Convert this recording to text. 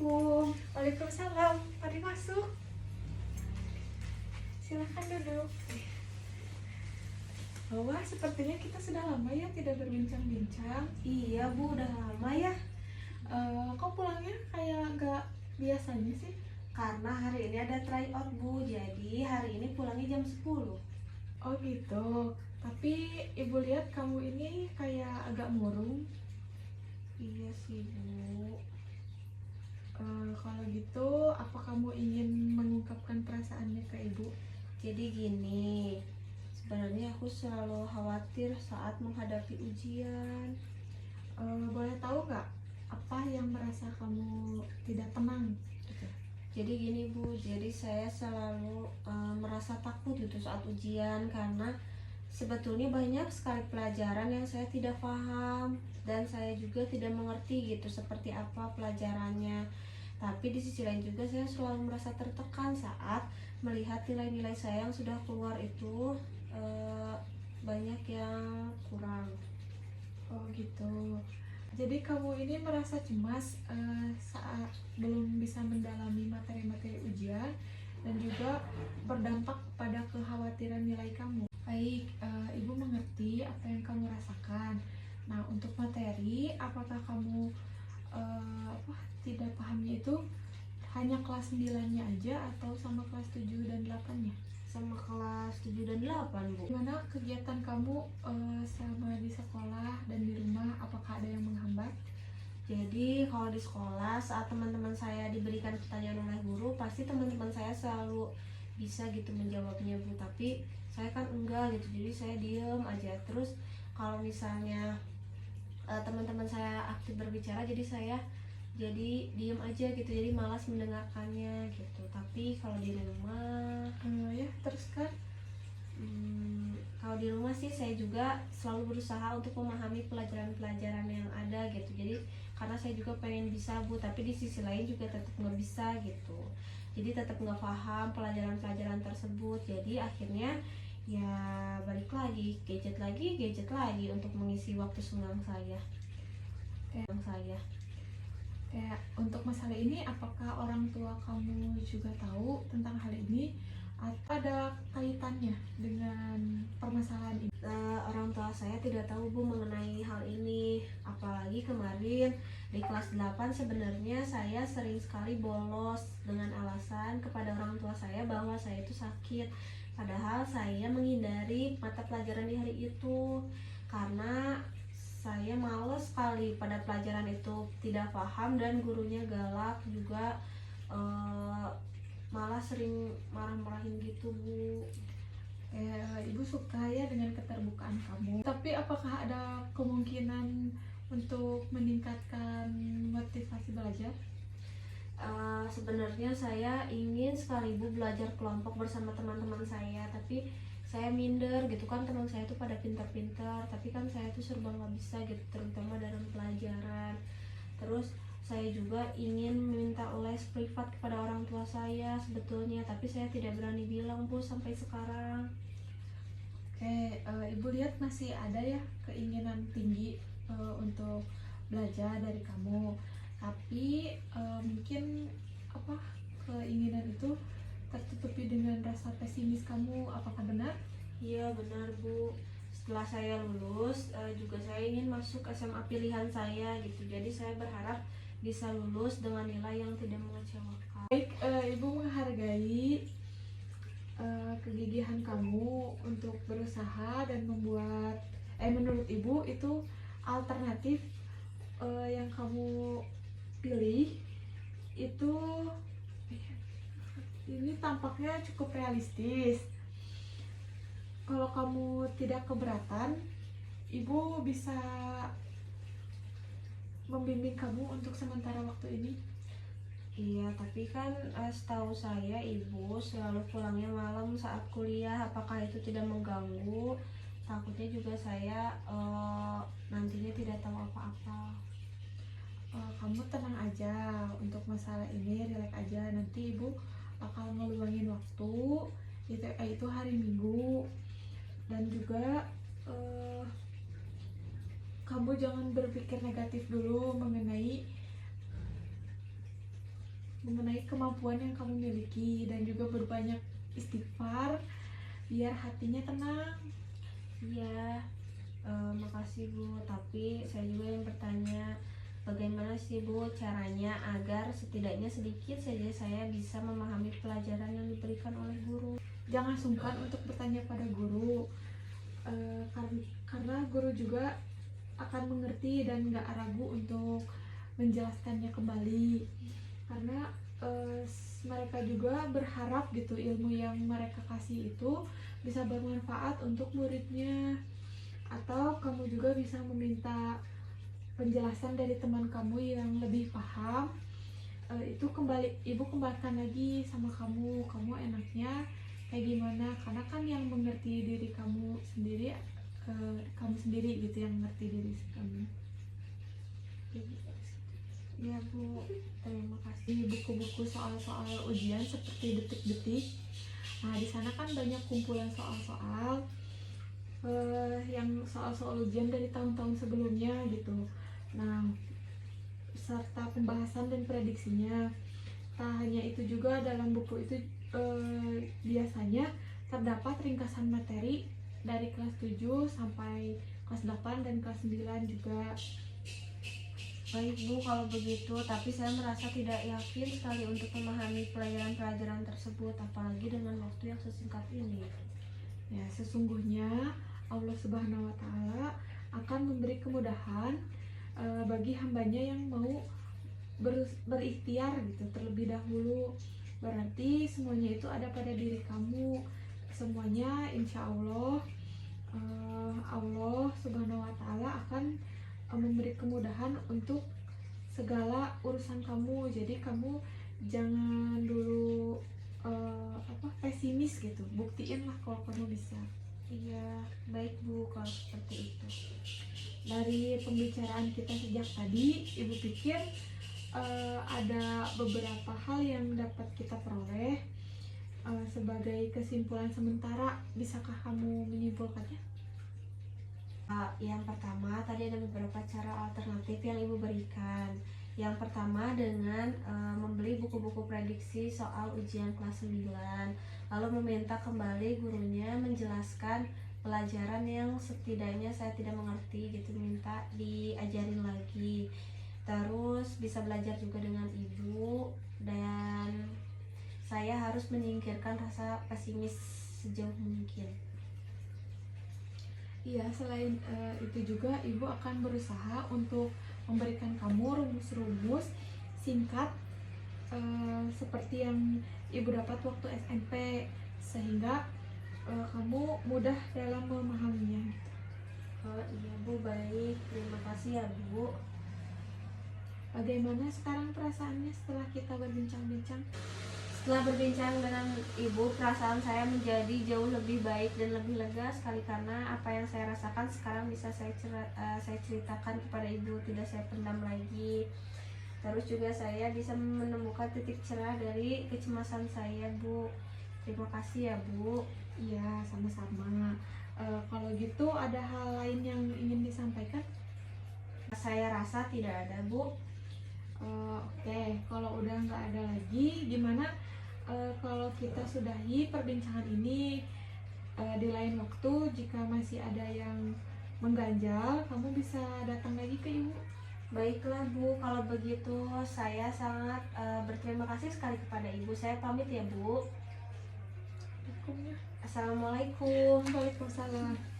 Assalamualaikum. Waalaikumsalam, mari masuk. Silahkan duduk. Wah, sepertinya kita sudah lama ya tidak berbincang-bincang. Iya Bu, udah lama ya. Kok pulangnya kayak nggak biasanya sih? Karena hari ini ada tryout Bu, jadi hari ini pulangnya jam 10. Oh gitu. Tapi ibu lihat kamu ini kayak agak murung. Iya sih Bu. Kalau gitu, apa kamu ingin mengungkapkan perasaannya ke ibu? Jadi gini, sebenarnya aku selalu khawatir saat menghadapi ujian. Boleh tahu nggak apa yang merasa kamu tidak tenang? Gitu. Jadi gini Bu, jadi saya selalu merasa takut gitu saat ujian karena sebetulnya banyak sekali pelajaran yang saya tidak paham dan saya juga tidak mengerti gitu seperti apa pelajarannya. Tapi di sisi lain juga saya selalu merasa tertekan saat melihat nilai-nilai saya yang sudah keluar itu banyak yang kurang. Oh gitu. Jadi kamu ini merasa cemas saat belum bisa mendalami materi-materi ujian dan juga berdampak pada kekhawatiran nilai kamu. Baik, ibu mengerti apa yang kamu rasakan. Nah, untuk materi, apakah kamu tidak pahamnya itu hanya kelas 9-nya aja atau sama kelas 7 dan 8-nya? Sama kelas 7 dan 8 Bu. Gimana kegiatan kamu selama di sekolah dan di rumah? Apakah ada yang menghambat? Jadi kalau di sekolah saat teman-teman saya diberikan pertanyaan oleh guru, pasti teman-teman saya selalu bisa gitu menjawabnya Bu. Tapi saya kan enggak gitu, jadi saya diem aja. Terus kalau misalnya teman-teman saya aktif berbicara, jadi saya jadi diem aja gitu, jadi malas mendengarkannya gitu. Tapi kalau di rumah Ya, teruskan. kalau di rumah sih saya juga selalu berusaha untuk memahami pelajaran-pelajaran yang ada gitu. Jadi karena saya juga pengen bisa Bu, tapi di sisi lain juga tetap nggak bisa gitu. Jadi tetap nggak paham pelajaran-pelajaran tersebut. Jadi akhirnya ya balik lagi gadget lagi untuk mengisi waktu senggang saya. Untuk masalah ini, apakah orang tua kamu juga tahu tentang hal ini atau ada kaitannya dengan permasalahan ini? Orang tua saya tidak tahu Bu mengenai hal ini. Apalagi kemarin di kelas 8 sebenarnya saya sering sekali bolos dengan alasan kepada orang tua saya bahwa saya itu sakit. Padahal saya menghindari mata pelajaran di hari itu karena saya males sekali pada pelajaran itu, tidak paham dan gurunya galak juga, malah sering marah-marahin gitu Bu. Ibu suka ya dengan keterbukaan kamu. Tapi apakah ada kemungkinan untuk meningkatkan motivasi belajar? Sebenarnya saya ingin sekali Bu belajar kelompok bersama teman-teman saya, tapi saya minder gitu kan, teman saya tuh pada pintar-pintar, tapi kan saya tuh serba nggak bisa gitu, terutama dalam pelajaran. Terus saya juga ingin meminta les privat kepada orang tua saya sebetulnya, tapi saya tidak berani bilang Bu sampai sekarang. Ibu lihat masih ada ya keinginan tinggi untuk belajar dari kamu, tapi mungkin keinginan itu tertutupi dengan rasa pesimis kamu. Apakah benar? Iya benar Bu. Setelah saya lulus juga saya ingin masuk SMA pilihan saya gitu. Jadi saya berharap bisa lulus dengan nilai yang tidak mengecewakan. Baik, ibu menghargai kegigihan kamu untuk berusaha dan membuat menurut ibu itu alternatif yang kamu pilih itu ini tampaknya cukup realistis. Kalau kamu tidak keberatan, ibu bisa membimbing kamu untuk sementara waktu ini. Iya, tapi kan setahu saya ibu selalu pulangnya malam saat kuliah. Apakah itu tidak mengganggu? Takutnya juga saya nantinya tidak tahu apa-apa. Kamu tenang aja untuk masalah ini, relax aja. Nanti ibu bakal ngeluangin waktu itu hari Minggu. Dan juga kamu jangan berpikir negatif dulu mengenai dari kemampuan yang kamu miliki dan juga berbanyak istighfar biar hatinya tenang. Iya, makasih Bu. Tapi saya juga yang bertanya, bagaimana sih Bu caranya agar setidaknya sedikit saja saya bisa memahami pelajaran yang diberikan oleh guru? Jangan sungkan untuk bertanya pada guru, karena guru juga akan mengerti dan nggak ragu untuk menjelaskannya kembali, karena mereka juga berharap gitu ilmu yang mereka kasih itu bisa bermanfaat untuk muridnya. Atau kamu juga bisa meminta penjelasan dari teman kamu yang lebih paham. Itu ibu kembalikan lagi sama kamu enaknya kayak gimana, karena kan yang mengerti diri kamu sendiri, kamu sendiri gitu yang mengerti diri kamu. Ya Bu, terima kasih. Di buku-buku soal-soal ujian seperti detik-detik, nah di sana kan banyak kumpulan soal-soal yang soal-soal ujian dari tahun-tahun sebelumnya gitu. Nah, serta pembahasan dan prediksinya. Tak hanya itu juga dalam buku itu biasanya terdapat ringkasan materi dari kelas 7 sampai kelas 8 dan kelas 9 juga. Baik Bu, kalau begitu, tapi saya merasa tidak yakin sekali untuk memahami pelajaran-pelajaran tersebut, apalagi dengan waktu yang sesingkat ini. Ya, sesungguhnya Allah Subhanahu wa Ta'ala akan memberi kemudahan bagi hambanya yang mau berikhtiar gitu terlebih dahulu. Berarti semuanya itu ada pada diri kamu. Semuanya insya Allah Allah Subhanahu wa Ta'ala akan memberi kemudahan untuk segala urusan kamu. Jadi kamu jangan dulu pesimis gitu. Buktiin lah kalau kamu bisa. Iya, baik Bu kalau seperti itu. Dari pembicaraan kita sejak tadi, Ibu pikir ada beberapa hal yang dapat kita peroleh sebagai kesimpulan sementara. Bisakah kamu menyimpulkannya? Yang pertama, tadi ada beberapa cara alternatif yang Ibu berikan. Yang pertama dengan membeli buku-buku prediksi soal ujian kelas 9, lalu meminta kembali gurunya menjelaskan pelajaran yang setidaknya saya tidak mengerti gitu, minta diajarin lagi. Terus bisa belajar juga dengan Ibu, dan saya harus menyingkirkan rasa pesimis sejauh mungkin. Iya, selain itu juga Ibu akan berusaha untuk memberikan kamu rumus-rumus singkat seperti yang Ibu dapat waktu SMP, sehingga kamu mudah dalam memahaminya. Oh iya Bu, baik, terima kasih ya Bu. Bagaimana sekarang perasaannya setelah kita berbincang-bincang? Setelah berbincang dengan Ibu, perasaan saya menjadi jauh lebih baik dan lebih lega sekali, karena apa yang saya rasakan sekarang bisa saya ceritakan kepada Ibu, tidak saya pendam lagi. Terus juga saya bisa menemukan titik cerah dari kecemasan saya Bu. Terima kasih ya Bu. Iya, sama-sama. Kalau gitu ada hal lain yang ingin disampaikan? Saya rasa tidak ada Bu. Oke, kalau udah nggak ada lagi, gimana kalau kita sudahi perbincangan ini di lain waktu? Jika masih ada yang mengganjal, kamu bisa datang lagi ke Ibu. Baiklah Bu, kalau begitu saya sangat berterima kasih sekali kepada Ibu. Saya pamit ya Bu. Assalamualaikum. Assalamualaikum. Waalaikumsalam.